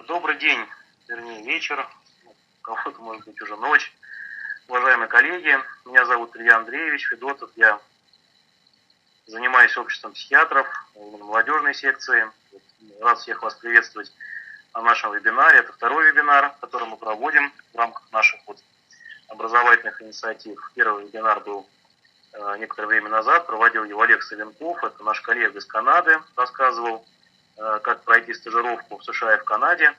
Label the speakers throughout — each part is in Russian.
Speaker 1: Добрый день, вернее вечер, у кого-то может быть уже ночь. Уважаемые коллеги, меня зовут Илья Андреевич Федотов, я занимаюсь обществом психиатров, именно молодежной секции. Рад всех вас приветствовать на нашем вебинаре. Это второй вебинар, который мы проводим в рамках наших образовательных инициатив. Первый вебинар был некоторое время назад, проводил его Олег Савенков, это наш коллега из Канады, рассказывал, как пройти стажировку в США и в Канаде.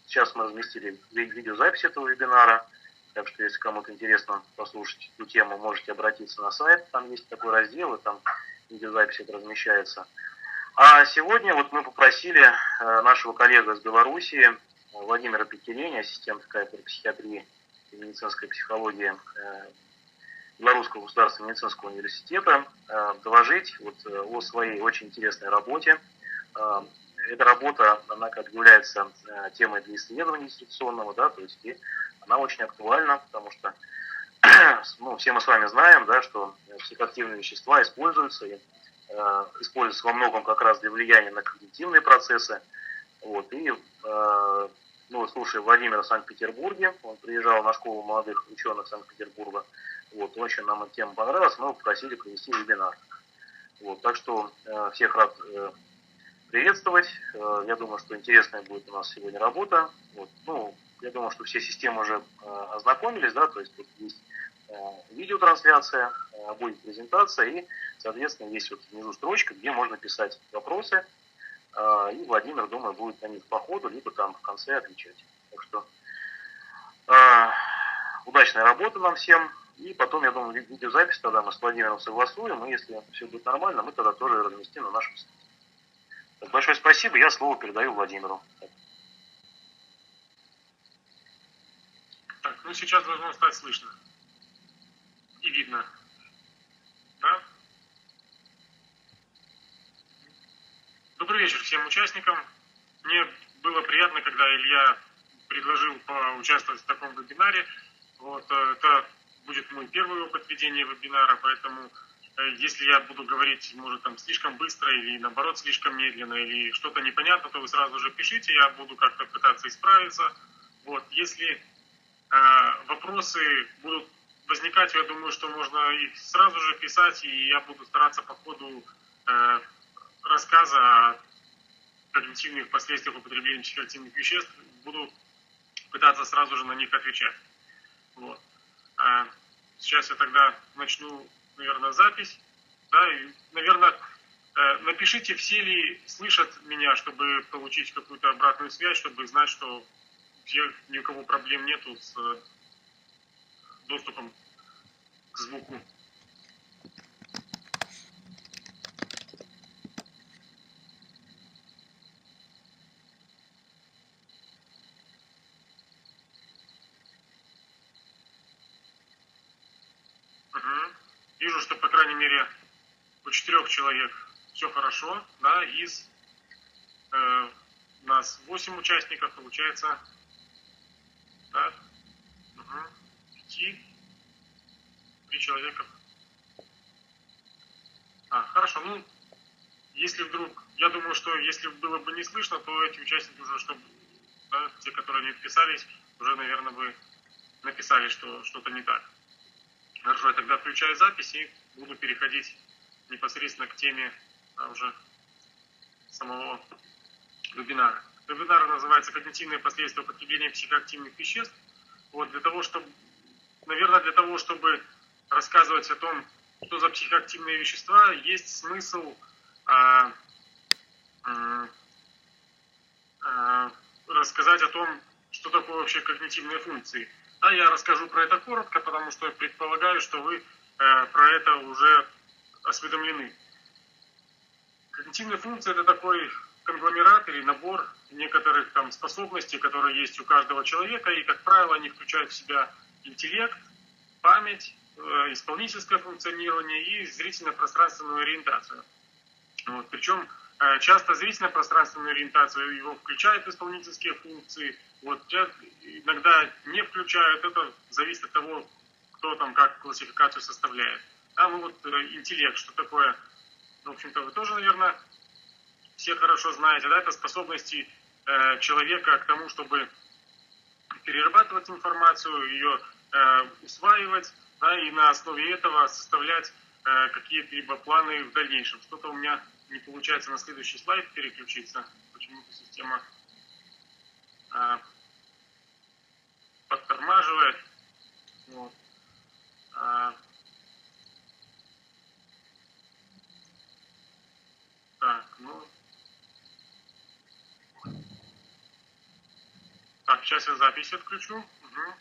Speaker 1: Сейчас мы разместили видеозапись этого вебинара, так что если кому-то интересно послушать эту тему, можете обратиться на сайт, там есть такой раздел, и там видеозапись это размещается. А сегодня мы попросили нашего коллегу из Белоруссии, Владимира Петелени, ассистента кафедры психиатрии и медицинской психологии Белорусского государственного медицинского университета, доложить о своей очень интересной работе. Эта работа, она как является темой для исследования диссертационного, то есть и она очень актуальна, потому что все мы с вами знаем, что психоактивные вещества используются во многом как раз для влияния на когнитивные процессы. Слушая Владимира в Санкт-Петербурге, он приезжал на школу молодых ученых Санкт-Петербурга, очень нам эта тема понравилась, мы попросили провести вебинар. Так что всех рад приветствовать. Я думаю, что интересная будет у нас сегодня работа. Я думаю, что все системы уже ознакомились, то есть есть видеотрансляция, будет презентация и, соответственно, есть внизу строчка, где можно писать вопросы, и Владимир, думаю, будет на них по ходу, либо там в конце отвечать. Так что удачной работы нам всем. И потом, я думаю, видеозапись тогда мы с Владимиром согласуем, и если все будет нормально, мы тогда тоже разместим на нашем сайте. Большое спасибо, я слово передаю Владимиру.
Speaker 2: Так, сейчас должно стать слышно и видно. Да? Добрый вечер всем участникам. Мне было приятно, когда Илья предложил поучаствовать в таком вебинаре. Это будет мой первый опыт ведения вебинара, поэтому если я буду говорить, может, слишком быстро или, наоборот, слишком медленно, или что-то непонятно, то вы сразу же пишите, я буду как-то пытаться исправиться. Если вопросы будут возникать, я думаю, что можно их сразу же писать, и я буду стараться по ходу рассказа о когнитивных последствиях употребления психоактивных веществ, буду пытаться сразу же на них отвечать. Сейчас я тогда начну, наверное, запись. И, наверное, напишите, все ли слышат меня, чтобы получить какую-то обратную связь, чтобы знать, что ни у кого проблем нету с доступом к звуку. Вижу, что, по крайней мере, у 4 человек все хорошо. Из нас 8 участников, получается, 3 человека. Хорошо. Если вдруг, я думаю, что если было бы не слышно, то эти участники уже, те, которые не вписались, уже, наверное, бы написали, что что-то не так. Хорошо, я тогда включаю запись и буду переходить непосредственно к теме уже самого вебинара. Вебинар называется «Когнитивные последствия употребления психоактивных веществ». Для того, чтобы рассказывать о том, что за психоактивные вещества, есть смысл рассказать о том, что такое вообще когнитивные функции. Я расскажу про это коротко, потому что предполагаю, что вы про это уже осведомлены. Когнитивные функции – это такой конгломерат или набор некоторых способностей, которые есть у каждого человека, и, как правило, они включают в себя интеллект, память, исполнительское функционирование и зрительно-пространственную ориентацию. Причем часто зрительно-пространственную ориентацию его включают в исполнительские функции, иногда не включают, это зависит от того, кто как классификацию составляет. Интеллект, что такое, в общем-то, вы тоже, наверное, все хорошо знаете, это способности человека к тому, чтобы перерабатывать информацию, ее усваивать, да, и на основе этого составлять какие-либо планы в дальнейшем. Что-то у меня не получается на следующий слайд переключиться. Почему-то система подтормаживает. Вот. Так, ну. Так, сейчас я запись отключу. Угу.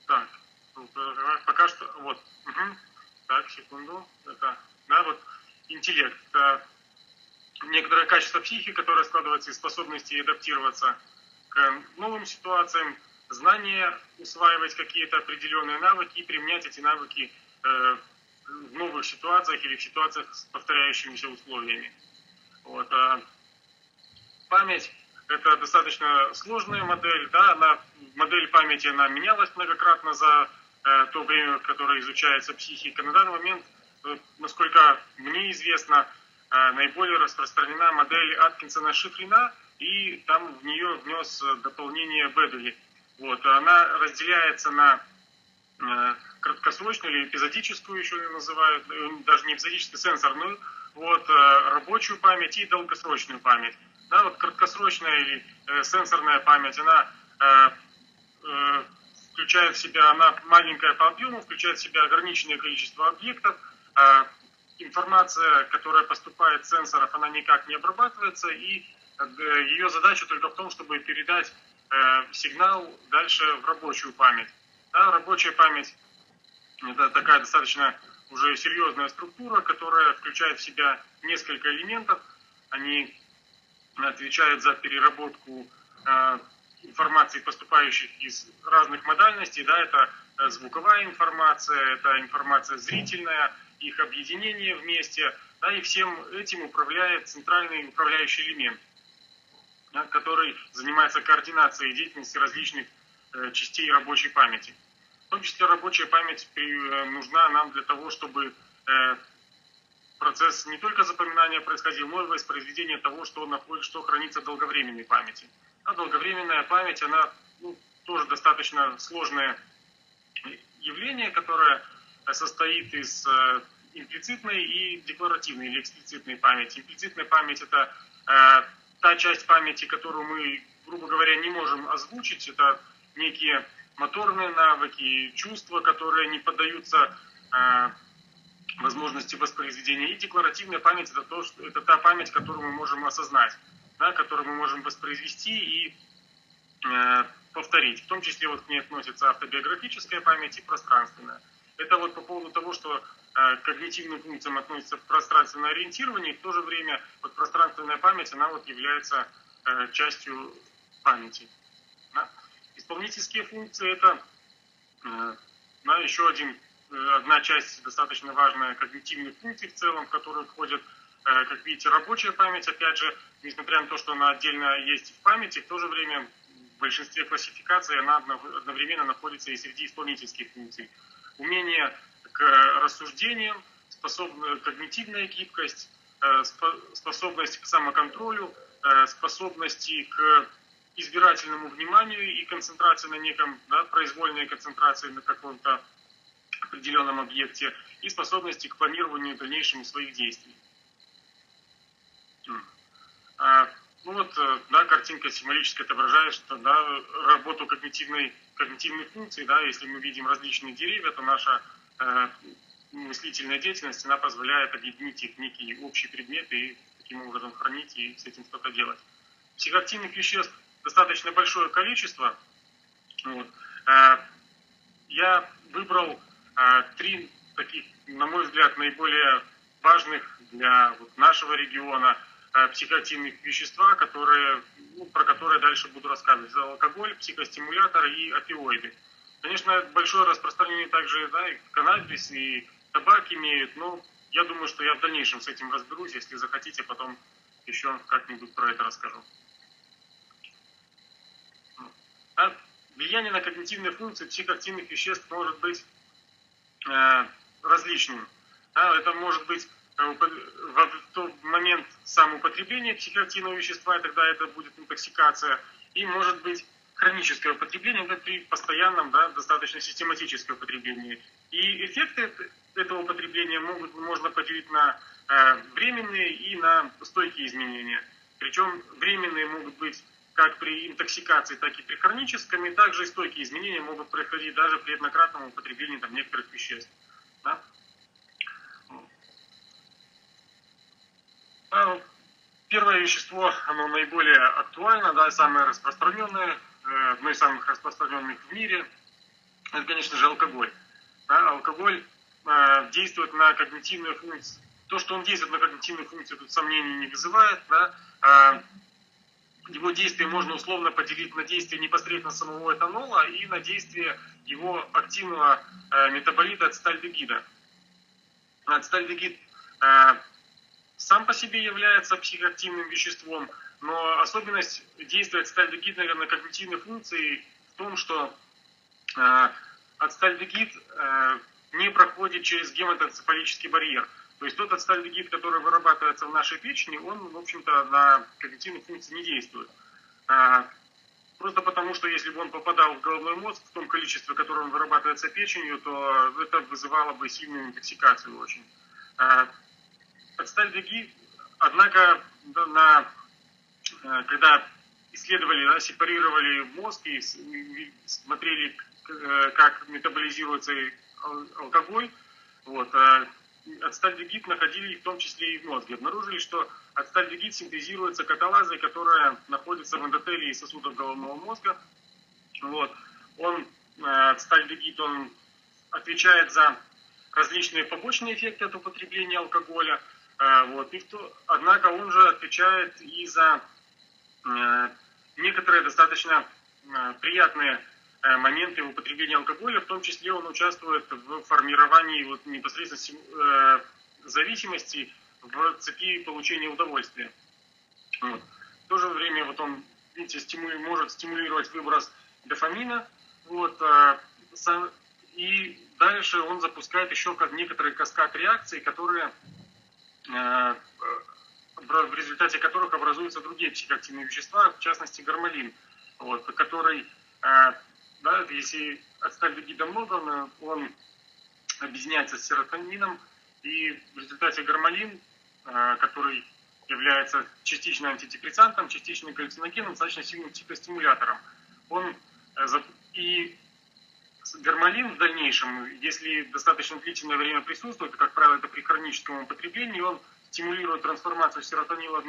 Speaker 2: Так, пока что, вот. Угу. Так, секунду. Это, да, вот интеллект. Это некоторое качество психики, которое складывается из способности адаптироваться к новым ситуациям, знания, усваивать какие-то определенные навыки и применять эти навыки в новых ситуациях или в ситуациях с повторяющимися условиями. Вот. Память – это достаточно сложная модель. Да? Модель памяти она менялась многократно за то время, в которое изучается психика. На данный момент, насколько мне известно, наиболее распространена модель Аткинсона-Шифрина, и там в нее внес дополнение Бедули. Вот. Она разделяется на краткосрочную или эпизодическую, еще называют, даже не эпизодическую, сенсорную, вот, рабочую память и долгосрочную память. Да, вот краткосрочная или сенсорная память, она включает в себя, она маленькая по объему, включает в себя ограниченное количество объектов. Информация, которая поступает с сенсоров, она никак не обрабатывается, и ее задача только в том, чтобы передать сигнал дальше в рабочую память. Да, рабочая память – это такая достаточно уже серьезная структура, которая включает в себя несколько элементов. Они отвечают за переработку информации, поступающих из разных модальностей. Да, это звуковая информация, это информация зрительная, их объединение вместе. Да, и всем этим управляет центральный управляющий элемент, да, который занимается координацией деятельности различных частей рабочей памяти. В том числе рабочая память нужна нам для того, чтобы процесс не только запоминания происходил, но и воспроизведение того, что хранится в долговременной памяти. А долговременная память, она тоже достаточно сложное явление, которое состоит из имплицитной и декларативной или эксплицитной памяти. Имплицитная память – это та часть памяти, которую мы, грубо говоря, не можем озвучить. Это некие моторные навыки, чувства, которые не поддаются возможности воспроизведения. И декларативная память – это та память, которую мы можем осознать, да, которую мы можем воспроизвести и повторить. В том числе вот к ней относится автобиографическая память и пространственная. Это вот по поводу того, что к когнитивным функциям относится пространственное ориентирование, и в то же время вот пространственная память, она вот является частью памяти. Да. Исполнительские функции – это еще одна часть достаточно важная когнитивных функций в целом, в которую входит, как видите, рабочая память. Опять же, несмотря на то, что она отдельно есть в памяти, в то же время в большинстве классификаций она одновременно находится и среди исполнительских функций. Умение к рассуждениям, когнитивная гибкость, способность к самоконтролю, способности к избирательному вниманию и концентрации на неком, да, произвольной концентрации на каком-то определенном объекте и способности к планированию дальнейшему своих действий. Да, картинка символически отображает, что, да, работу когнитивных функций, да, если мы видим различные деревья, то наша мыслительная деятельность, она позволяет объединить их в некий общий предмет и таким образом хранить и с этим что-то делать. Психоактивных веществ достаточно большое количество. Вот. Я выбрал 3 таких, на мой взгляд, наиболее важных для нашего региона психоактивных вещества, про которые дальше буду рассказывать. Это алкоголь, психостимуляторы и опиоиды. Конечно, большое распространение также, да, и каннабис, и табак имеют, но я думаю, что я в дальнейшем с этим разберусь. Если захотите, потом еще как-нибудь про это расскажу. влияние на когнитивные функции психоактивных веществ может быть различным. Это может быть в тот момент самоупотребления психоактивного вещества, и тогда это будет интоксикация, и может быть хроническое употребление, это при постоянном, достаточно систематическом употреблении. И эффекты этого употребления можно поделить на временные и на стойкие изменения. Причем временные могут быть как при интоксикации, так и при хроническом, и также стойкие изменения могут происходить даже при однократном употреблении некоторых веществ. Да? Первое вещество, оно наиболее актуально, самое распространенное, одно из самых распространенных в мире, это, конечно же, алкоголь. Алкоголь действует на когнитивные функции. То, что он действует на когнитивные функции, тут сомнений не вызывает. Его действие можно условно поделить на действие непосредственно самого этанола и на действие его активного метаболита ацетальдегида. Ацетальдегид сам по себе является психоактивным веществом, но особенность действия ацетальдегида на когнитивные функции в том, что ацетальдегид не проходит через гематоэнцефалический барьер. То есть тот ацетальдегид, который вырабатывается в нашей печени, он, в общем-то, на когнитивные функции не действует. Просто потому, что если бы он попадал в головной мозг в том количестве, которое он вырабатывается печенью, то это вызывало бы сильную интоксикацию очень. Ацетальдегид, однако, когда исследовали, сепарировали мозг и смотрели, как метаболизируется алкоголь, ацетальдегид находили в том числе и в мозге. Обнаружили, что ацетальдегид синтезируется каталазой, которая находится в эндотелии сосудов головного мозга. Ацетальдегид, он отвечает за различные побочные эффекты от употребления алкоголя. Однако он же отвечает и за некоторые достаточно приятные моменты употребления алкоголя, в том числе он участвует в формировании непосредственно зависимости в цепи получения удовольствия. В то же время он, видите, может стимулировать выброс дофамина, и дальше он запускает еще некоторый каскад реакций, которые, в результате которых образуются другие психоактивные вещества, в частности гормалин, который, если ацетальдегида много, он объединяется с серотонином, и в результате гормалин, который является частично антидепрессантом, частично галлюциногеном, достаточно сильным психостимулятором. И гормалин в дальнейшем, если достаточно длительное время присутствует, как правило, это при хроническом употреблении, он стимулирует трансформацию серотонина в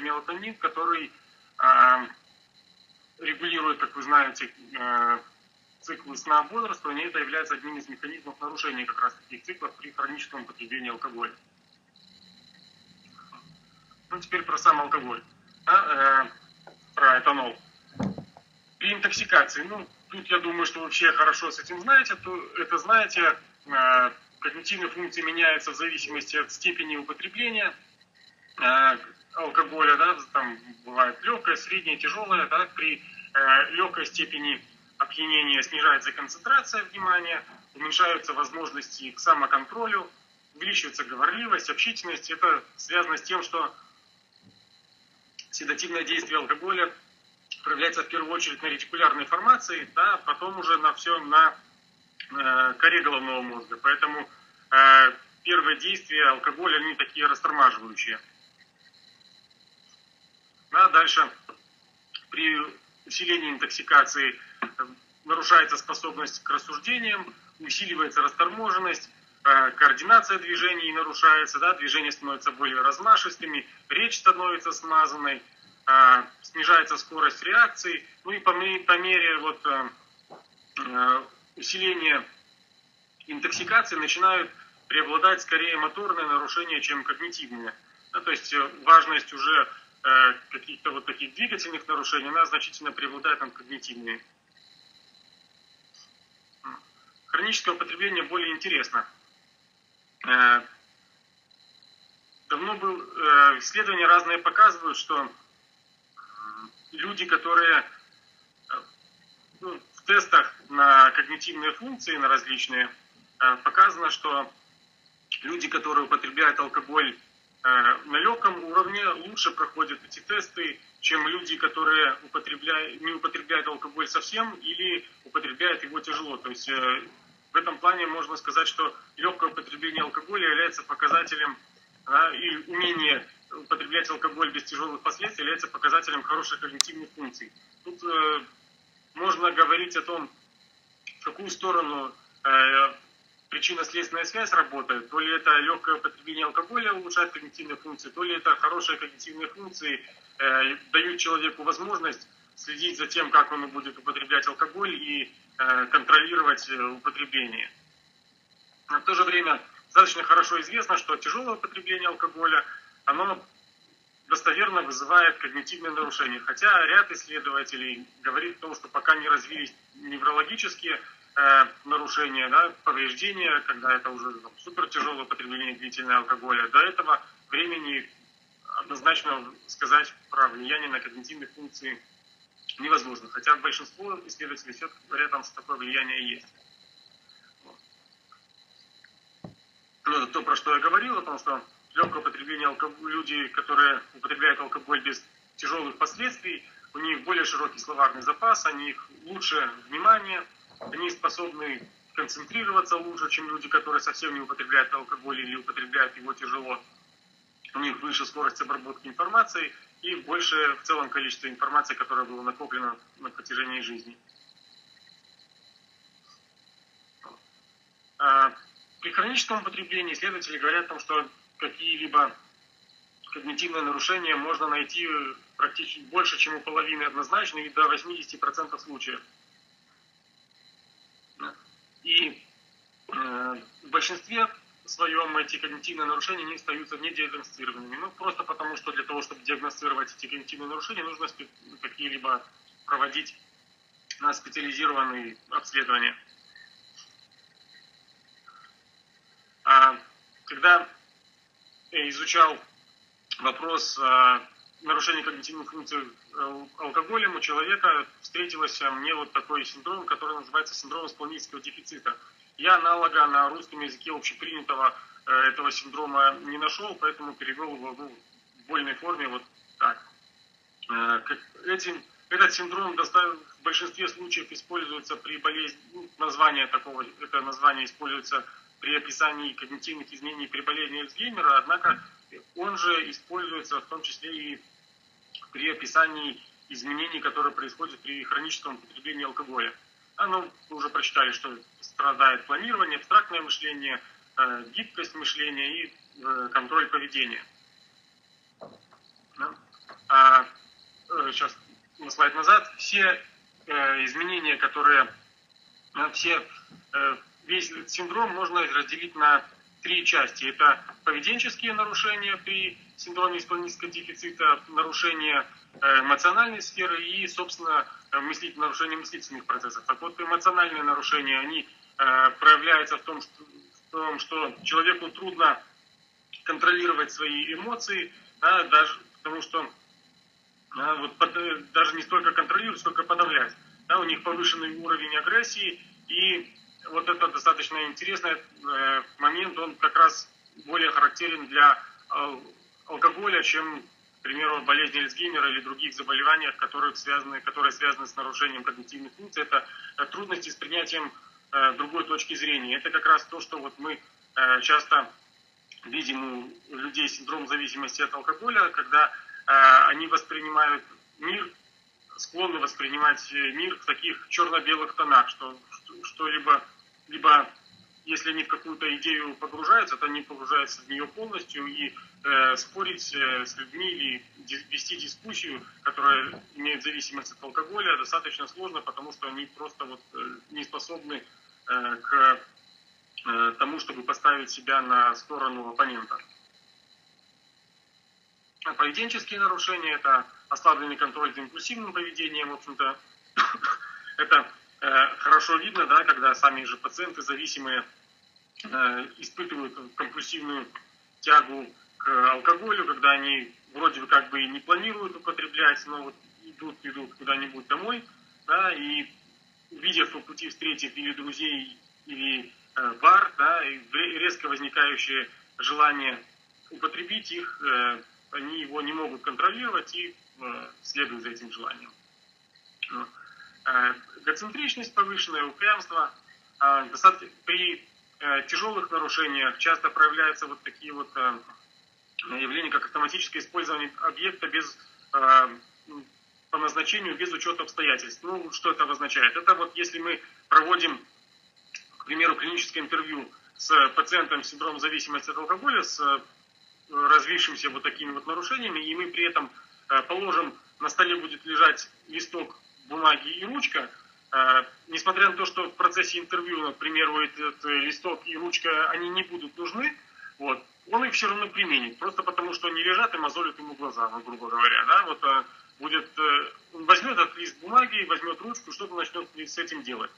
Speaker 2: мелатонин, который регулирует, как вы знаете, циклы сна бодрствования. Это является одним из механизмов нарушения как раз таких циклов при хроническом употреблении алкоголя. Теперь про сам алкоголь, про этанол. При интоксикации, тут я думаю, что вы все хорошо с этим знаете, когнитивные функции меняются в зависимости от степени употребления алкоголя, там бывает легкое, среднее, тяжелое, при легкой степени опьянения снижается концентрация внимания, уменьшаются возможности к самоконтролю, увеличивается говорливость, общительность. Это связано с тем, что седативное действие алкоголя проявляется в первую очередь на ретикулярной формации, потом уже на коре головного мозга. Поэтому первые действия алкоголя, они такие растормаживающие. Дальше при усилении интоксикации нарушается способность к рассуждениям, усиливается расторможенность, координация движений нарушается, движения становятся более размашистыми, речь становится смазанной, снижается скорость реакции, и по мере усиления интоксикации начинают преобладать скорее моторные нарушения, чем когнитивные. То есть важность уже каких-то таких двигательных нарушений, она значительно преобладает над когнитивными. Хроническое употребление более интересно. Давно исследования разные показывают, что люди, которые в тестах на когнитивные функции, на различные, показано, что люди, которые употребляют алкоголь на легком уровне, лучше проходят эти тесты, чем люди, которые не употребляют алкоголь совсем или употребляют его тяжело. То есть в этом плане можно сказать, что легкое употребление алкоголя является показателем, и умение употреблять алкоголь без тяжелых последствий является показателем хороших когнитивных функций. Тут можно говорить о том, в какую сторону причинно-следственная связь работает. То ли это легкое употребление алкоголя улучшает когнитивные функции, то ли это хорошие когнитивные функции дают человеку возможность следить за тем, как он будет употреблять алкоголь и контролировать употребление. Но в то же время достаточно хорошо известно, что тяжелое употребление алкоголя, оно достоверно вызывает когнитивные нарушения. Хотя ряд исследователей говорит о том, что пока не развились неврологические нарушения, повреждения, когда это уже супертяжелое употребление длительного алкоголя, до этого времени однозначно сказать про влияние на когнитивные функции невозможно. Хотя большинство исследователей все-таки говорят, что такое влияние есть. Ну, это то, про что я говорил, о том, что легкое употребление алкоголя, люди, которые употребляют алкоголь без тяжелых последствий, у них более широкий словарный запас, у них лучше внимание, они способны концентрироваться лучше, чем люди, которые совсем не употребляют алкоголь или употребляют его тяжело. У них выше скорость обработки информации и больше в целом количество информации, которое было накоплено на протяжении жизни. При хроническом употреблении исследователи говорят о том, что какие-либо когнитивные нарушения можно найти практически больше, чем у половины однозначно, и до 80% случаев. И в большинстве своем эти когнитивные нарушения не остаются недиагностированными. Ну, просто потому, что для того, чтобы диагностировать эти когнитивные нарушения, нужно какие-либо проводить специализированные обследования. Когда я изучал вопрос нарушения когнитивных функций алкоголем у человека, встретился мне вот такой синдром, который называется синдром исполнительского дефицита. Я аналога на русском языке общепринятого этого синдрома не нашел, поэтому перевел его в вольной форме вот так. Этот синдром в большинстве случаев используется при болезни, это название используется при описании когнитивных изменений при болезни Альцгеймера, однако он же используется в том числе и при описании изменений, которые происходят при хроническом употреблении алкоголя. Мы уже прочитали, что страдает планирование, абстрактное мышление, гибкость мышления и контроль поведения. Сейчас на слайд назад. Все изменения, весь этот синдром можно разделить на 3 части. Это поведенческие нарушения при синдроме исполнительского дефицита, нарушения эмоциональной сферы и, собственно, нарушение мыслительных процессов. Так вот, эмоциональные нарушения, они проявляются в том, что человеку трудно контролировать свои эмоции, потому что даже не столько контролировать, сколько подавлять. У них повышенный уровень агрессии, и вот это достаточно интересный момент, он как раз более характерен для алкоголя, чем, к примеру, болезни Альцгеймера или других заболеваний, которые связаны с нарушением когнитивных функций. Это трудности с принятием другой точки зрения. Это как раз то, что вот мы часто видим у людей синдром зависимости от алкоголя, когда они воспринимают мир, склонны воспринимать мир в таких черно-белых тонах, что либо если они в какую-то идею погружаются, то они погружаются в нее полностью, и спорить с людьми или вести дискуссию, которая имеет зависимость от алкоголя, достаточно сложно, потому что они просто не способны к тому, чтобы поставить себя на сторону оппонента. Поведенческие нарушения – это ослабленный контроль за импульсивным поведением. В общем-то, это хорошо видно, когда сами же пациенты зависимые испытывают компульсивную тягу к алкоголю, когда они вроде бы как бы и не планируют употреблять, но идут куда-нибудь домой, и увидев по пути, встретив или друзей, или бар, да, и резко возникающее желание употребить их, они его не могут контролировать и следуют за этим желанием. Эгоцентричность, повышенное упрямство. При тяжелых нарушениях часто проявляются вот такие вот явления, как автоматическое использование объекта по назначению, без учета обстоятельств. Ну, что это обозначает? Это вот если мы проводим, к примеру, клиническое интервью с пациентом с синдромом зависимости от алкоголя, с развившимся вот такими вот нарушениями, и мы при этом положим, на столе будет лежать листок бумаги и ручка, несмотря на то, что в процессе интервью, например, этот листок и ручка, они не будут нужны, вот, он их все равно применит, просто потому что они лежат и мозолят ему глаза, ну, грубо говоря, да, вот он возьмет этот лист бумаги, возьмет ручку, что-то начнет с этим делать.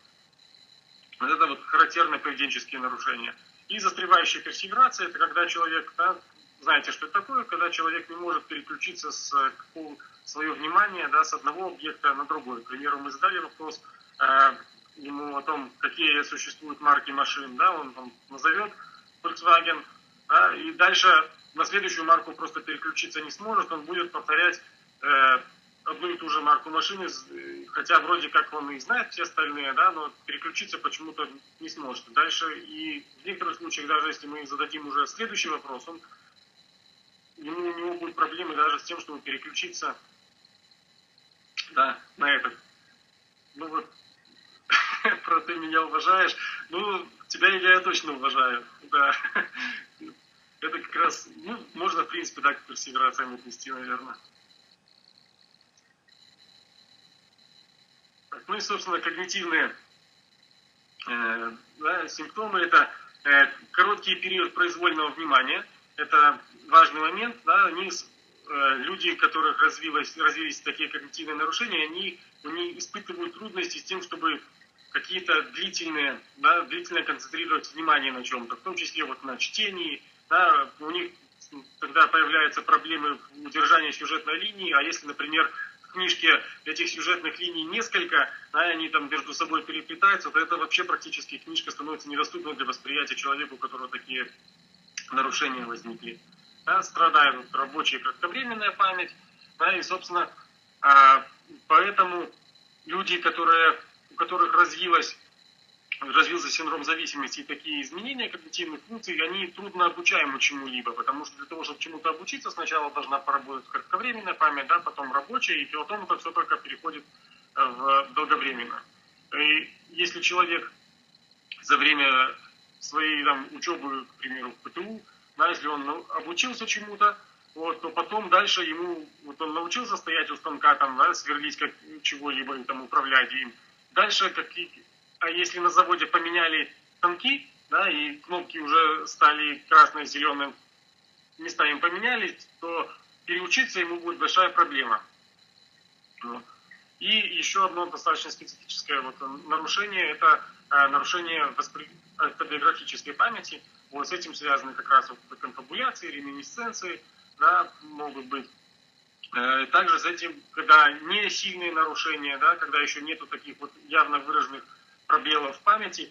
Speaker 2: Вот это вот характерные поведенческие нарушения. И застревающая персеверация, это когда человек, да, знаете, что это такое, когда человек не может переключиться свое внимание, да, с одного объекта на другой. К примеру, мы задали вопрос ему о том, какие существуют марки машин, да, он там назовет Volkswagen, да, и дальше на следующую марку просто переключиться не сможет, он будет повторять одну и ту же марку машины, хотя вроде как он и знает все остальные, да, но переключиться почему-то не сможет. Дальше, и в некоторых случаях, даже если мы зададим уже следующий вопрос, у него будут проблемы даже с тем, чтобы переключиться, да, на этот. Ну вот, про ты меня уважаешь, ну, тебя я точно уважаю, да. Это как раз, ну, можно, в принципе, так к персеверациям отнести, наверное. Ну и, собственно, когнитивные симптомы – это короткий период произвольного внимания. Это важный момент. Да, люди, у которых развились такие когнитивные нарушения, они испытывают трудности с тем, чтобы какие-то длительно концентрировать внимание на чем-то, в том числе вот на чтении. Да, у них тогда появляются проблемы в удержании сюжетной линии, а если, например, в книжке этих сюжетных линий несколько, да, и они там между собой переплетаются, то это вообще практически книжка становится недоступной для восприятия человека, у которого такие нарушения возникли. Да, страдает рабочая кратковременная память, да, и, собственно, поэтому люди, у которых развился синдром зависимости и такие изменения когнитивных функций, они трудно обучаемы чему-либо, потому что для того, чтобы чему-то обучиться, сначала должна поработать кратковременная память, да, потом рабочая, и потом это все только переходит в долговременно. И если человек за время своей учебы, к примеру, в ПТУ, да, если он обучился чему-то, вот, то потом дальше ему, вот он научился стоять у станка, там, да, сверлить чего-либо и там управлять им. Дальше а если на заводе поменяли станки, да, и кнопки уже стали красно-зеленым, места им поменялись, то переучиться ему будет большая проблема. Вот. И еще одно достаточно специфическое нарушение – это нарушение автобиографической памяти. Вот с этим связаны как раз конфабуляции, реминисценции, да, могут быть. Также с этим, когда не сильные нарушения, да, когда еще нету таких вот явно выраженных пробелов в памяти,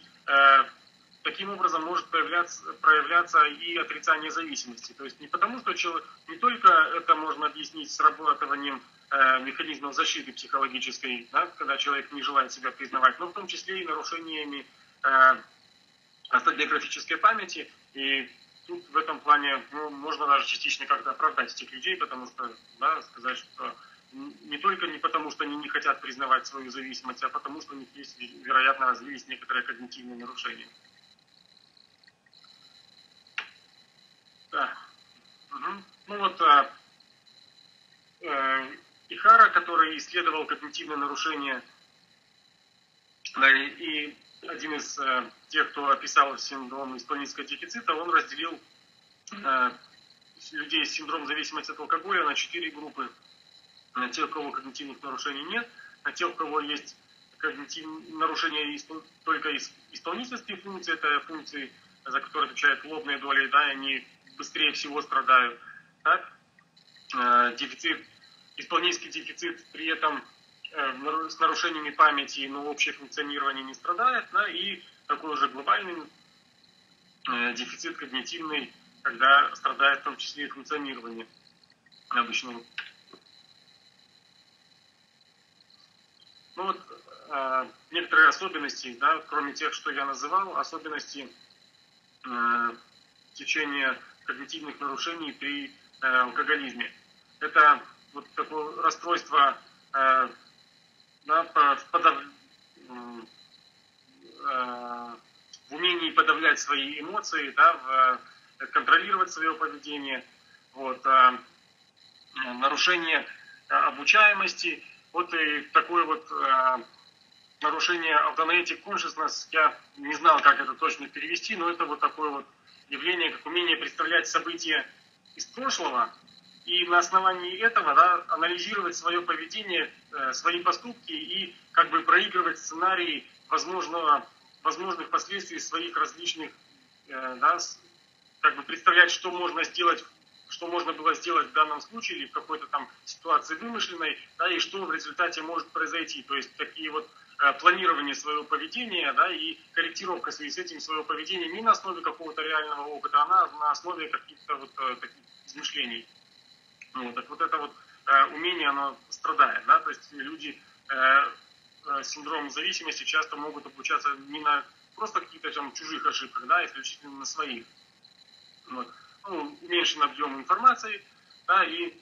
Speaker 2: таким образом может проявляться и отрицание зависимости. То есть не потому, что не только это можно объяснить срабатыванием механизмов защиты психологической, да, когда человек не желает себя признавать, но в том числе и нарушениями автобиографической памяти. И тут в этом плане можно даже частично как-то оправдать этих людей, потому что, да, сказать, что не только не потому, что они не хотят признавать свою зависимость, а потому, что у них есть, вероятно, развились некоторые когнитивные нарушения. Да. Угу. Ну вот Ихара, который исследовал когнитивные нарушения, и один из тех, кто описал синдром исполнительского дефицита, он разделил людей с синдромом зависимости от алкоголя на 4 группы. На тех, у кого когнитивных нарушений нет, на тех, у кого есть нарушения только исполнительские функции, это функции, за которые отвечают лобные доли, да, они быстрее всего страдают. Так? Исполнительский дефицит при этом с нарушениями памяти, но общее функционирование не страдает, да, и такой уже глобальный дефицит когнитивный, когда страдает в том числе и функционирование обычного. Ну вот некоторые особенности, да, кроме тех, что я называл, особенности течения когнитивных нарушений при алкоголизме. Это вот такое расстройство да, в умении подавлять свои эмоции, да, контролировать свое поведение, вот, нарушение обучаемости, вот и такое вот нарушение autonotic consciousness, я не знал, как это точно перевести, но это вот такое вот явление, как умение представлять события из прошлого, и на основании этого, да, анализировать свое поведение, свои поступки и как бы проигрывать сценарии возможных последствий своих различных, да, как бы представлять, что можно сделать, что можно было сделать в данном случае или в какой-то там ситуации вымышленной, да, и что в результате может произойти. То есть такие вот планирование своего поведения, да, и корректировка в связи с этим своего поведения не на основе какого-то реального опыта, а на основе каких-то вот таких измышлений. Вот, так вот это вот умение, оно страдает, да, то есть люди с синдромом зависимости часто могут обучаться не на просто каких-то там чужих ошибках, да, исключительно на своих. Вот. Ну, уменьшен объем информации, да, и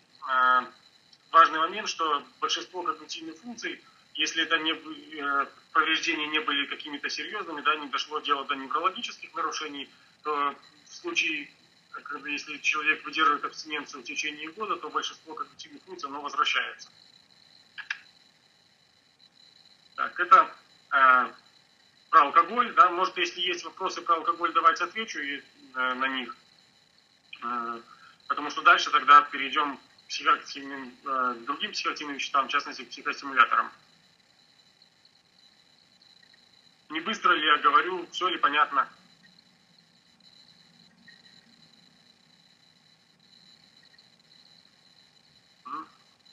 Speaker 2: важный момент, что большинство когнитивных функций, если это повреждения не были какими-то серьезными, да, не дошло дело до неврологических нарушений, то в случае, когда если человек выдерживает абстиненцию в течение года, то большинство когнитивных функций, оно возвращается. Так, это про алкоголь, да, может, если есть вопросы про алкоголь, давайте отвечу на них, потому что дальше тогда перейдем к другим психоактивным веществам, в частности, к психостимуляторам. Не быстро ли я говорю, все ли понятно?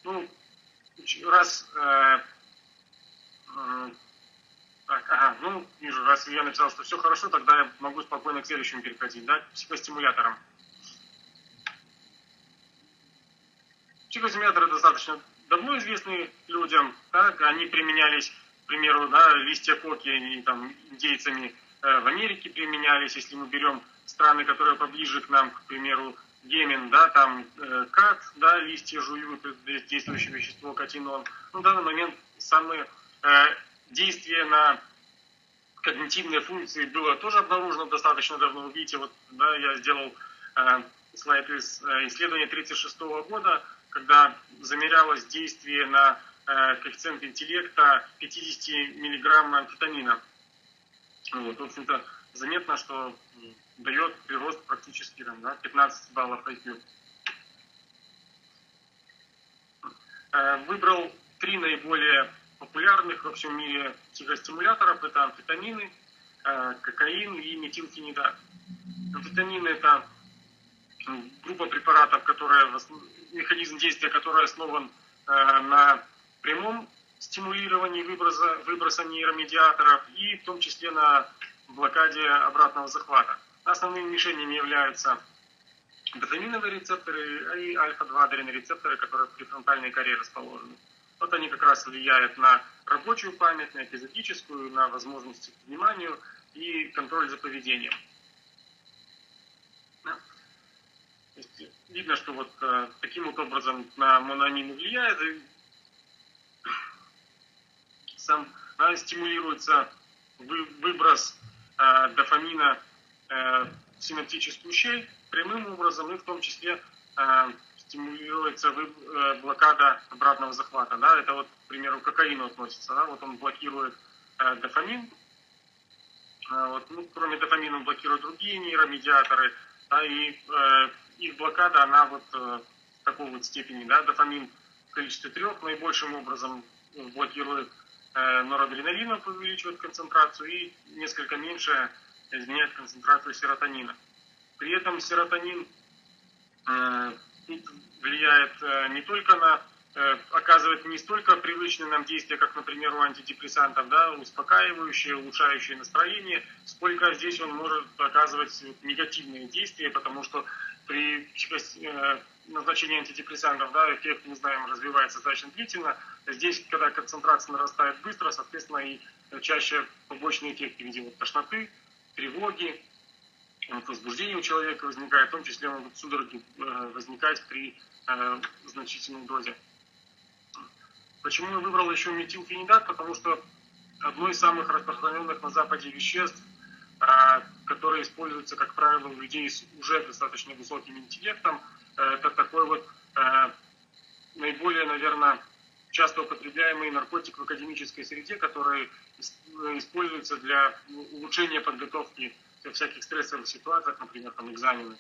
Speaker 2: Ну, раз... так, ага, ну, вижу, раз я написал, что все хорошо, тогда я могу спокойно к следующему переходить, да, к психостимуляторам. Психостимуляторы достаточно давно известны людям, да, они применялись, к примеру, да, листья коки, они там индейцами в Америке применялись, если мы берем страны, которые поближе к нам, к примеру, Йемен, да, там кат, да, листья жуют, действующее вещество катинон. Ну, в данный момент самые действия на когнитивные функции было тоже обнаружено достаточно давно. Вы видите, вот, да, я сделал слайд из исследования 1936 года, когда замерялось действие на коэффициент интеллекта 50 мг амфетамина. Вот, в общем-то, заметно, что дает прирост практически там, да, 15 баллов IQ. Выбрал 3 наиболее популярных во всем мире психостимуляторов. Это амфетамины, кокаин и метилфенидат. Амфетамины – это группа препаратов, механизм действия которой основан на прямом стимулировании выброса нейромедиаторов и в том числе на блокаде обратного захвата. Основными мишенями являются дофаминовые рецепторы и альфа-2 адренорецепторы, которые в префронтальной коре расположены. Вот они как раз влияют на рабочую память, на эпизодическую, на возможности к вниманию и контроль за поведением. Видно, что вот таким вот образом на моноамины влияет, и стимулируется выброс дофамина в синаптическую щель прямым образом, и в том числе стимулируется блокада обратного захвата. Да? Это вот, к примеру, к кокаину относится. Да? Вот он блокирует дофамин. Вот, ну, кроме дофамина он блокирует другие нейромедиаторы. Да? И их блокада, она вот в такой вот степени. Да? Дофамин в количестве 3 наибольшим образом блокирует норадреналина, увеличивает концентрацию, и несколько меньше изменяет концентрацию серотонина. При этом серотонин влияет не только на оказывает не столько привычные нам действия, как, например, у антидепрессантов, да, успокаивающие, улучшающие настроение, сколько здесь он может оказывать негативные действия, потому что при назначении антидепрессантов, да, эффект, мы знаем, развивается достаточно длительно. Здесь, когда концентрация нарастает быстро, соответственно, и чаще побочные эффекты в виде вот тошноты, тревоги, возбуждение у человека возникает, в том числе могут судороги возникать при значительной дозе. Почему я выбрал еще метилфенидат? Потому что одно из самых распространенных на Западе веществ, которые используются, как правило, у людей с уже достаточно высоким интеллектом, это такой вот наиболее, наверное, часто употребляемый наркотик в академической среде, который используется для улучшения подготовки в всяких стрессовых ситуациях, например, там экзамены.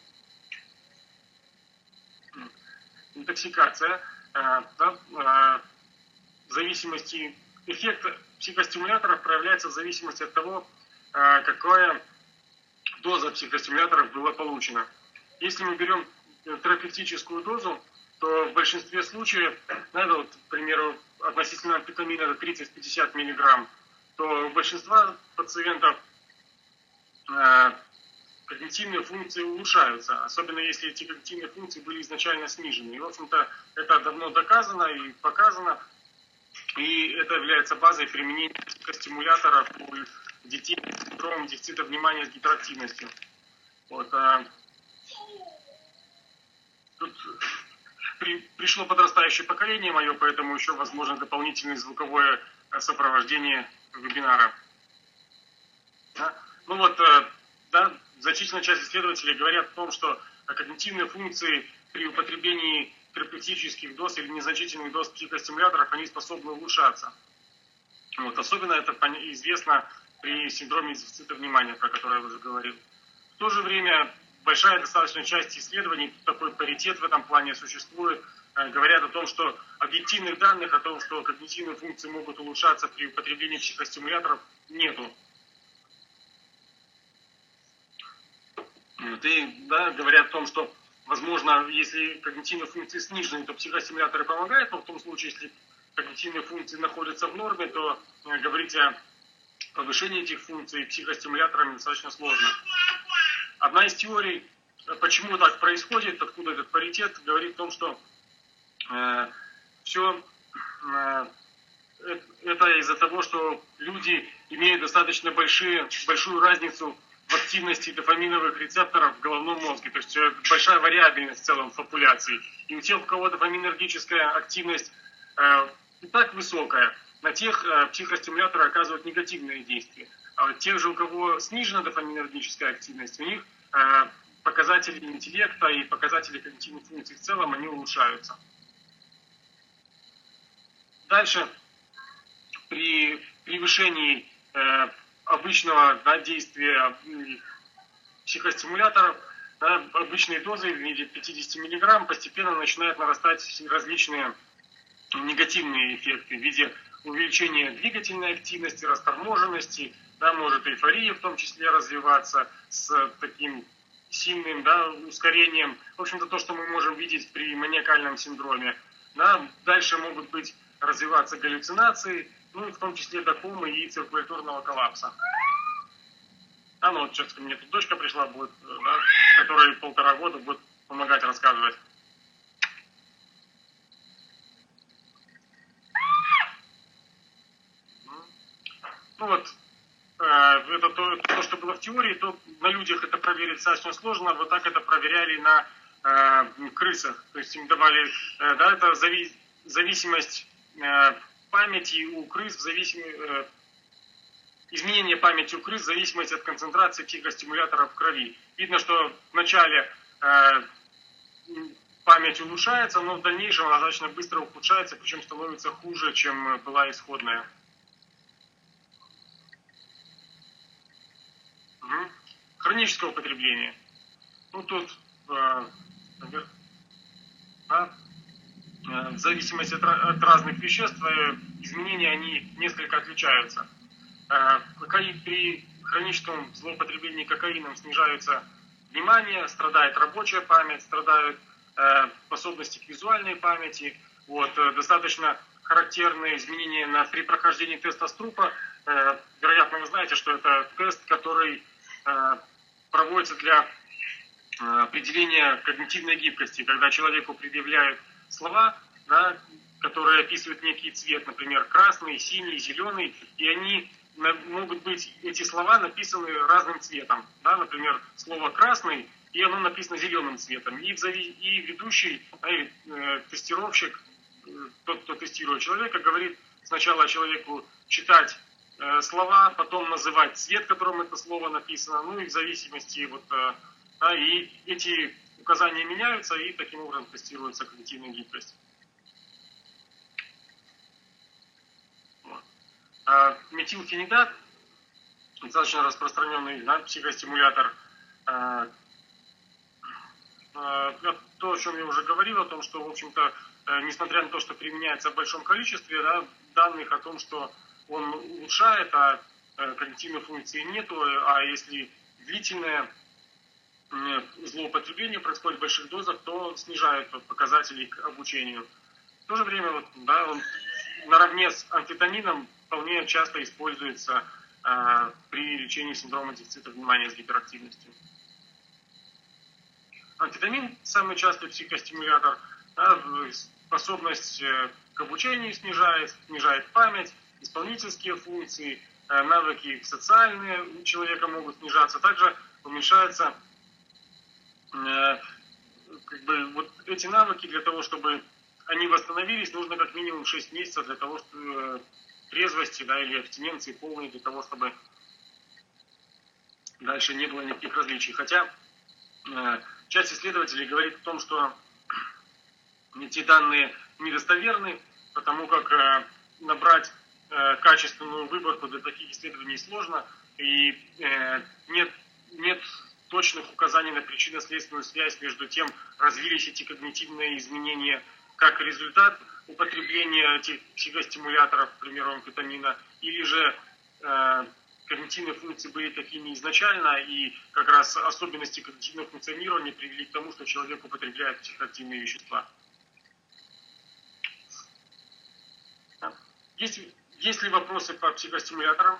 Speaker 2: Интоксикация, да, в зависимости, эффект психостимуляторов проявляется в зависимости от того, какая доза психостимуляторов была получена. Если мы берем терапевтическую дозу, то в большинстве случаев, вот, к примеру, относительно амфетамина это 30-50 мг, то у большинства пациентов когнитивные функции улучшаются, особенно если эти когнитивные функции были изначально снижены. И, в общем-то, это давно доказано и показано, и это является базой применения стимуляторов у детей с синдромом дефицита внимания с гиперактивностью. Вот, тут пришло подрастающее поколение мое, поэтому еще возможно дополнительное звуковое сопровождение вебинара. Да? Ну вот, да, значительная часть исследователей говорят о том, что когнитивные функции при употреблении терапевтических доз или незначительных доз психостимуляторов, они способны улучшаться. Вот, особенно это известно при синдроме дефицита внимания, про который я уже говорил. В то же время большая достаточно часть исследований, такой паритет в этом плане существует, говорят о том, что объективных данных о том, что когнитивные функции могут улучшаться при употреблении психостимуляторов, нету. И да, говорят о том, что, возможно, если когнитивные функции снижены, то психостимуляторы помогают, но в том случае, если когнитивные функции находятся в норме, то говорить о повышении этих функций психостимуляторами достаточно сложно. Одна из теорий, почему так происходит, откуда этот паритет, говорит о том, что все это из-за того, что люди имеют достаточно большую разницу в активности дофаминовых рецепторов в головном мозге. То есть большая вариабельность в целом в популяции. И у тех, у кого дофаминергическая активность и так высокая, на тех психостимуляторы оказывают негативные действия. А вот тех же, у кого снижена дофаминергическая активность, у них показатели интеллекта и показатели когнитивных функций в целом, они улучшаются. Дальше, при превышении обычного действия психостимуляторов, обычные дозы в виде 50 мг постепенно начинают нарастать различные негативные эффекты в виде увеличения двигательной активности, расторможенности, может эйфория в том числе развиваться с таким сильным ускорением. В общем-то, то, что мы можем видеть при маниакальном синдроме. Дальше могут развиваться галлюцинации, в том числе до комы и циркуляторного коллапса. Вот сейчас ко мне тут дочка пришла, будет, которой 1,5 года будет помогать рассказывать. Это то, что было в теории, то на людях это проверить достаточно сложно. Вот так это проверяли на крысах. То есть им давали, это зависимость памяти у крыс, изменение памяти у крыс в зависимости от концентрации психостимуляторов в крови. Видно, что вначале память улучшается, но в дальнейшем она достаточно быстро ухудшается, причем становится хуже, чем была исходная. Хроническое употребление. Тут в зависимости от разных веществ изменения они несколько отличаются. При хроническом злоупотреблении кокаином снижается внимание, страдает рабочая память, страдают способности к визуальной памяти, Вот, достаточно характерные изменения при прохождении теста Струпа. Вероятно, вы знаете, что это тест, который проводится для определения когнитивной гибкости, когда человеку предъявляют слова, да, которые описывают некий цвет, например, красный, синий, зеленый, и они могут быть, эти слова написаны разным цветом. Да, например, слово «красный», и оно написано зеленым цветом. И ведущий, тестировщик, тот, кто тестирует человека, говорит сначала человеку читать слова, потом называть цвет, которым это слово написано, ну и в зависимости и эти указания меняются, и таким образом тестируется когнитивная гибкость. Вот. Метилфенидат, достаточно распространенный, да, психостимулятор. То, о чем я уже говорил, о том, что, в общем-то, несмотря на то, что применяется в большом количестве, да, данных о том, что он улучшает, а когнитивной функции нету, а если длительное злоупотребление происходит в больших дозах, то снижает показатели к обучению. В то же время, он наравне с амфетамином вполне часто используется при лечении синдрома дефицита внимания с гиперактивностью. Амфетамин – самый частый психостимулятор, способность к обучению снижает память, исполнительские функции, навыки социальные у человека могут снижаться. Также уменьшается эти навыки, для того, чтобы они восстановились, нужно как минимум 6 месяцев для того, чтобы трезвости, или абстиненции полной, для того, чтобы дальше не было никаких различий. Хотя часть исследователей говорит о том, что эти данные недостоверны, потому как набрать качественную выборку для таких исследований сложно, и нет точных указаний на причинно-следственную связь между тем, развились эти когнитивные изменения как результат употребления этих психостимуляторов, к примеру, амфетамина, или же когнитивные функции были такими изначально, и как раз особенности когнитивного функционирования привели к тому, что человек употребляет психоактивные вещества. Есть ли вопросы по психостимуляторам?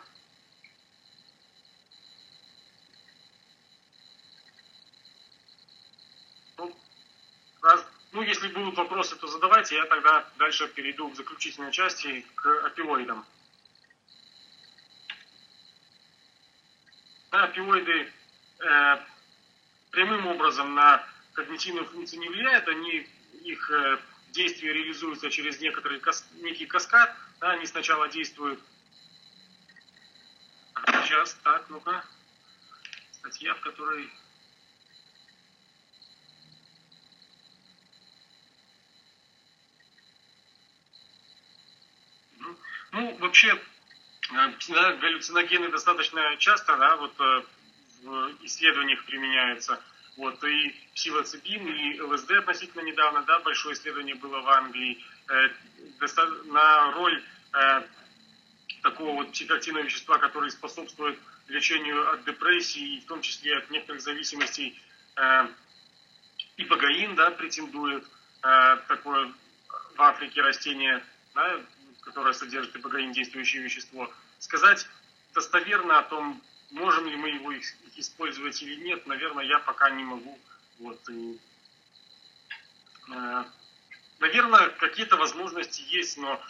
Speaker 2: Если будут вопросы, то задавайте, я тогда дальше перейду к заключительной части, к опиоидам. Опиоиды прямым образом на когнитивную функцию не влияют, их действие реализуется через некий каскад, они сначала действуют. Сейчас, так, ну-ка, статья, в которой... Вообще, галлюциногены достаточно часто, в исследованиях применяются. И псилоцибин, и ЛСД относительно недавно, большое исследование было в Англии, на роль такого психоактивного вещества, которое способствует лечению от депрессии, и в том числе от некоторых зависимостей. Ипогаин, претендует, такое в Африке растение, которое содержит ипогаин, действующее вещество. Сказать достоверно о том, можем ли мы его использовать или нет, наверное, я пока не могу. Наверное, какие-то возможности есть, но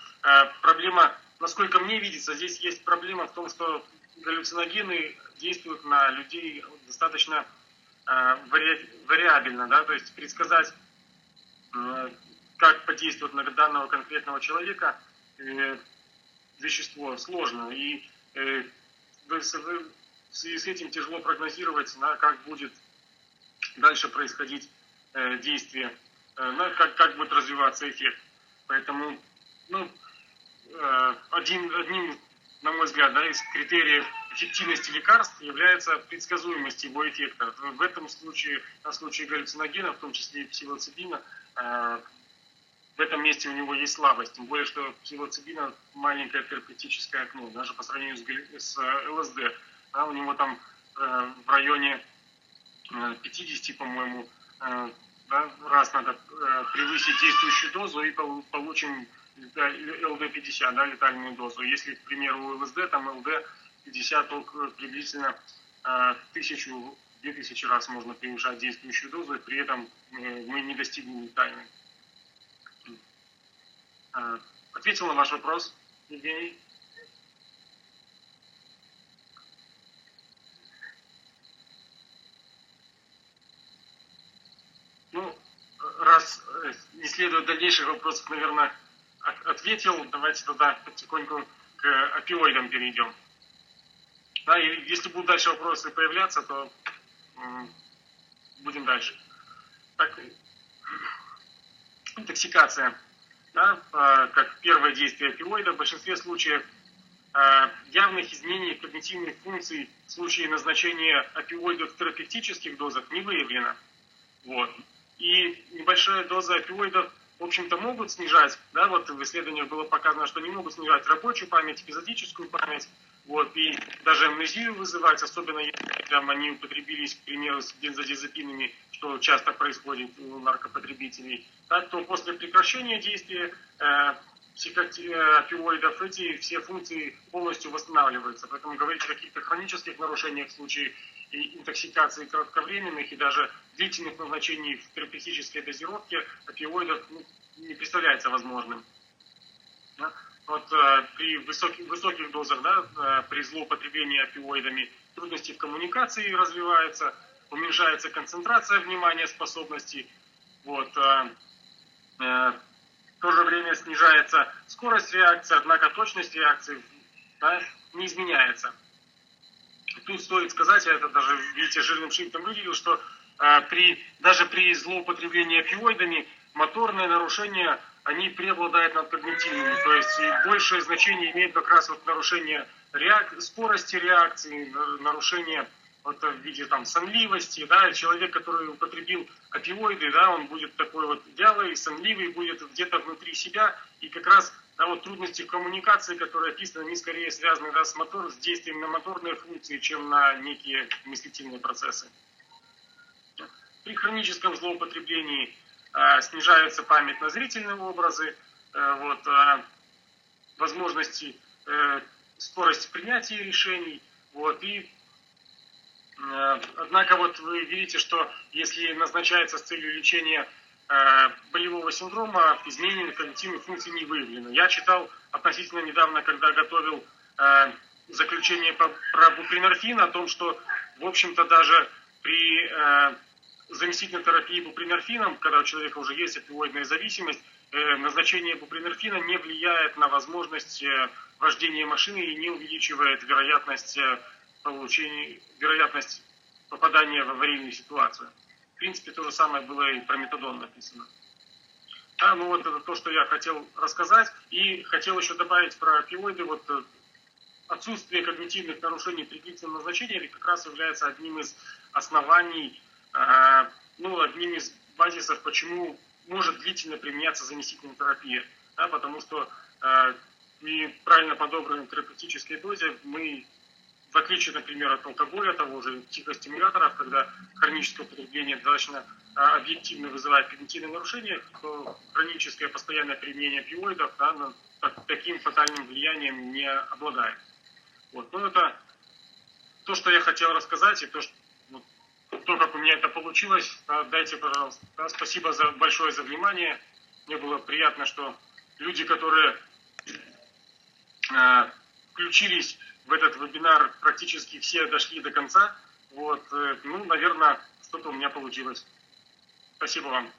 Speaker 2: проблема, насколько мне видится, здесь есть проблема в том, что галлюциногены действуют на людей достаточно вариабельно, то есть предсказать, как подействует на данного конкретного человека вещество сложно, и в связи с этим тяжело прогнозировать, как будет дальше происходить действие, как будет развиваться эффект. Поэтому одним, на мой взгляд, из критериев эффективности лекарств является предсказуемость его эффекта. В этом случае, в случае галлюциногена, в том числе и псилоцибина, в этом месте у него есть слабость. Тем более, что псилоцибина маленькое терапевтическое окно, даже по сравнению с ЛСД. У него там в районе 50, по-моему, да, раз надо превысить действующую дозу и получим ЛД-50, да, летальную дозу. Если, к примеру, у ЛСД, там ЛД-50 приблизительно 1000-2000 раз можно превышать действующую дозу, и при этом мы не достигнем летальной. Ответил на ваш вопрос, Евгений? Ну, раз не следует дальнейших вопросов, наверное, ответил, давайте тогда потихоньку к опиоидам перейдем. Да, и если будут дальше вопросы появляться, то будем дальше. Так, интоксикация. Да, как первое действие опиоида, в большинстве случаев явных изменений когнитивных функций в случае назначения опиоидов в терапевтических дозах не выявлено. Вот. И небольшая доза опиоидов, в общем-то, могут снижать, да, вот в исследованиях было показано, что они могут снижать рабочую память, эпизодическую память, вот, и даже амнезию вызывать, особенно если там они употребились, к примеру, с бензодиазепинами, что часто происходит у наркопотребителей, так, то после прекращения действия опиоидов эти все функции полностью восстанавливаются. Поэтому говорить о каких-то хронических нарушениях в случае интоксикации кратковременных и даже длительных назначений в терапевтической дозировке опиоидов не представляется возможным. Да? Вот при высоких дозах, да, при злоупотреблении опиоидами трудности в коммуникации развиваются, уменьшается концентрация внимания, способностей. Вот, в то же время снижается скорость реакции, однако точность реакции, да, не изменяется. Тут стоит сказать, я это даже, видите, жирным шрифтом выделил, что даже при злоупотреблении опиоидами моторные нарушения, они преобладают над когнитивными. То есть большее значение имеет как раз вот нарушение скорости реакции, нарушение вот в виде там сонливости, да, человек, который употребил опиоиды, да, он будет такой вот вялый, сонливый, будет где-то внутри себя, и как раз, да, вот трудности в коммуникации, которые описаны, они скорее связаны, да, с действием на моторные функции, чем на некие мыслительные процессы. При хроническом злоупотреблении снижается память на зрительные образы, вот, возможности, скорость принятия решений, вот, и однако вот вы видите, что если назначается с целью лечения болевого синдрома, изменений когнитивных функций не выявлено. Я читал относительно недавно, когда готовил заключение про бупринорфин, о том, что, в общем-то, даже при заместительной терапии бупринорфином, когда у человека уже есть опиоидная зависимость, назначение бупринорфина не влияет на возможность вождения машины и не увеличивает вероятность попадания в аварийную ситуацию. В принципе, то же самое было и про метадон написано. Да, ну вот это то, что я хотел рассказать. И хотел еще добавить про опиоиды. Вот отсутствие когнитивных нарушений при длительном назначении как раз является одним из оснований, одним из базисов, почему может длительно применяться заместительная терапия. Да, потому что при правильно подобранной терапевтической дозе мы, в отличие, например, от алкоголя, того же психостимуляторов, когда хроническое употребление достаточно объективно вызывает когнитивные нарушения, то хроническое постоянное применение опиоидов, да, таким фатальным влиянием не обладает. Вот. Ну, это то, что я хотел рассказать, и то, как у меня это получилось. Дайте, пожалуйста. Да, спасибо большое за внимание. Мне было приятно, что люди, которые включились в этот вебинар, практически все дошли до конца. Вот, наверное, что-то у меня получилось. Спасибо вам.